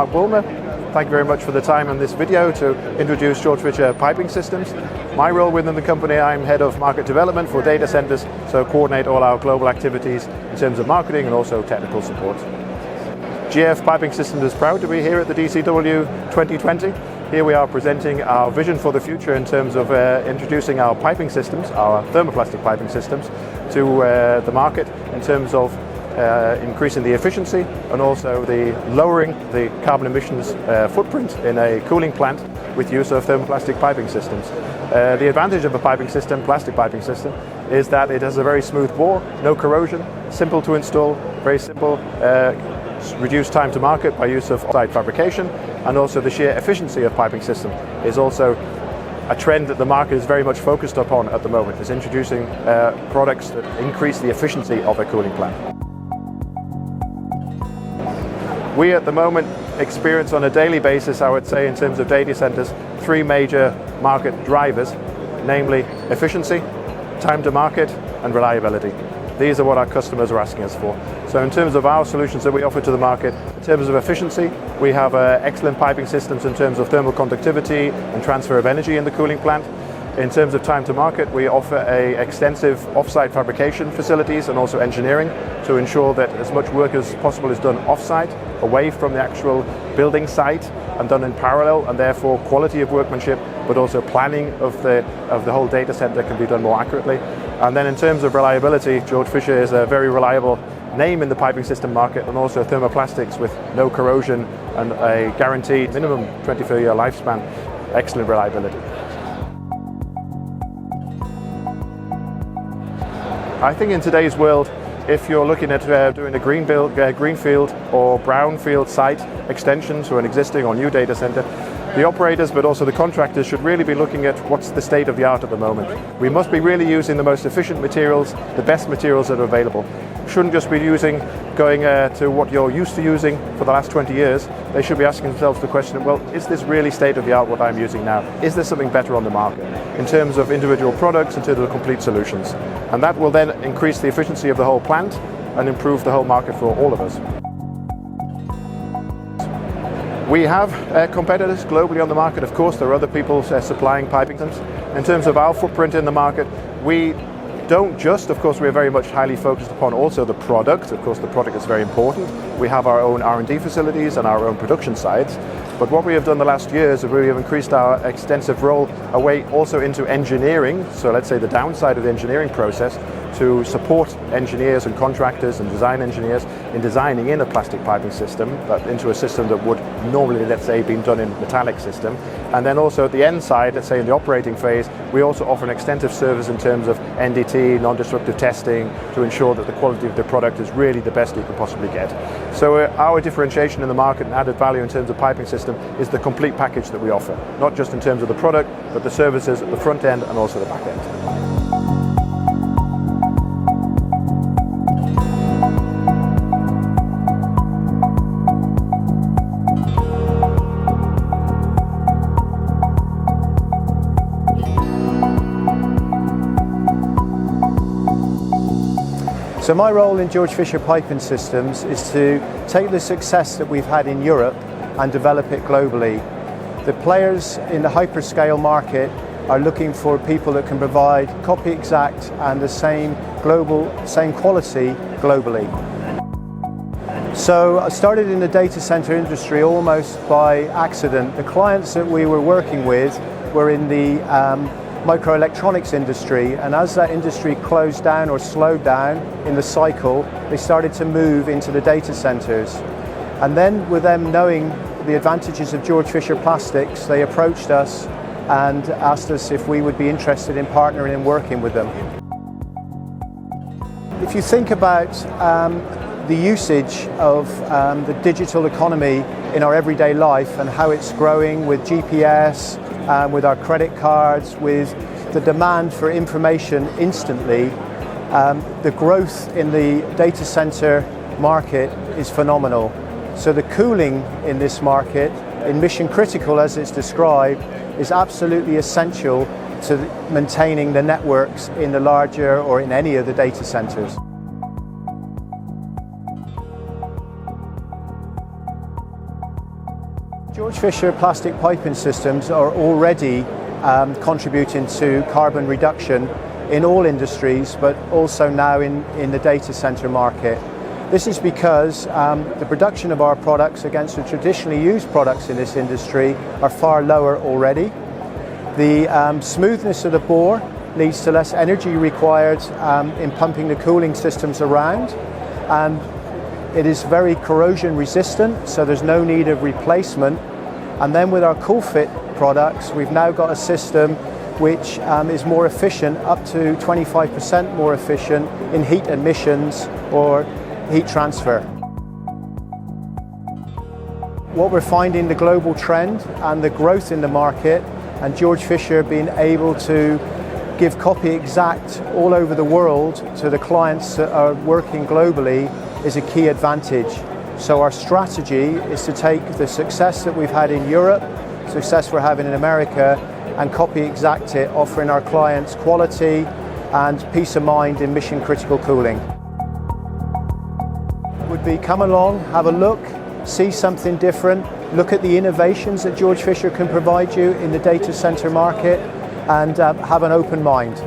Mark Bulmer. Thank you very much for the time in this video to introduce George Fischer Piping Systems. My role within the company, I'm Head of Market Development for data centers, so coordinate all our global activities in terms of marketing and also technical support. GF Piping Systems is proud to be here at the DCW 2020. Here we are presenting our vision for the future in terms of introducing our piping systems, our thermoplastic piping systems, to the market in terms of increasing the efficiency and also the lowering the carbon emissions footprint in a cooling plant with use of thermoplastic piping systems. The advantage of a piping system, plastic piping system, is that it has a very smooth bore, no corrosion, simple to install, very simple, reduced time to market by use of off-site fabrication, and also the sheer efficiency of piping system is also a trend that the market is very much focused upon at the moment, is introducing products that increase the efficiency of a cooling plant. We at the moment experience on a daily basis, I would say, in terms of data centers, three major market drivers, namely efficiency, time to market, and reliability. These are what our customers are asking us for. So in terms of our solutions that we offer to the market, in terms of efficiency, we have excellent piping systems in terms of thermal conductivity and transfer of energy in the cooling plant. In terms of time to market, we offer extensive off-site fabrication facilities and also engineering to ensure that as much work as possible is done off-site, away from the actual building site, and done in parallel, and therefore quality of workmanship, but also planning of the whole data center can be done more accurately. And then in terms of reliability, George Fischer is a very reliable name in the piping system market, and also thermoplastics with no corrosion and a guaranteed minimum 24-year lifespan. Excellent reliability. I think in today's world, if you're looking at doing a greenfield or brownfield site extension to an existing or new data center, the operators but also the contractors should really be looking at what's the state of the art at the moment. We must be really using the most efficient materials, the best materials that are available. Shouldn't just be going to what you're used to using for the last 20 years. They should be asking themselves the question, well, is this really state of the art what I'm using now? Is there something better on the market in terms of individual products, in terms of complete solutions? And that will then increase the efficiency of the whole plant and improve the whole market for all of us. We have competitors globally on the market. Of course, there are other people supplying piping systems. In terms of our footprint in the market, we don't just, of course, we are very much highly focused upon also the product. Of course, the product is very important. We have our own R&D facilities and our own production sites. But what we have done the last years is we have increased our extensive role away also into engineering. So let's say the downside of the engineering process, to support engineers and contractors and design engineers in designing in a plastic piping system, but into a system that would normally, let's say, be done in metallic system. And then also at the end side, let's say in the operating phase, we also offer an extensive service in terms of NDT, non-destructive testing, to ensure that the quality of the product is really the best you can possibly get. So our differentiation in the market and added value in terms of piping system is the complete package that we offer, not just in terms of the product, but the services at the front end and also the back end. So my role in George Fischer Piping Systems is to take the success that we've had in Europe and develop it globally. The players in the hyperscale market are looking for people that can provide copy exact and the same quality globally. So I started in the data center industry almost by accident. The clients that we were working with were in the microelectronics industry, and as that industry closed down or slowed down in the cycle, they started to move into the data centers. And then with them knowing the advantages of George Fischer Plastics, they approached us and asked us if we would be interested in partnering and working with them. If you think about the usage of the digital economy in our everyday life and how it's growing with GPS, with our credit cards, with the demand for information instantly, the growth in the data center market is phenomenal. So the cooling in this market, in mission critical as it's described, is absolutely essential to maintaining the networks in the larger or in any of the data centers. George Fischer plastic piping systems are already contributing to carbon reduction in all industries, but also now in the data center market. This is because the production of our products against the traditionally used products in this industry are far lower already. The smoothness of the bore leads to less energy required in pumping the cooling systems around, and it is very corrosion resistant, so there's no need of replacement. And then with our CoolFit products, we've now got a system which is more efficient, up to 25% more efficient in heat emissions or heat transfer. What we're finding, the global trend and the growth in the market, and George Fischer being able to give copy exact all over the world to the clients that are working globally, is a key advantage. So our strategy is to take the success that we've had in Europe, success we're having in America, and copy exact it, offering our clients quality and peace of mind in mission critical cooling. Would be come along, have a look, see something different, look at the innovations that George Fischer can provide you in the data center market, and have an open mind.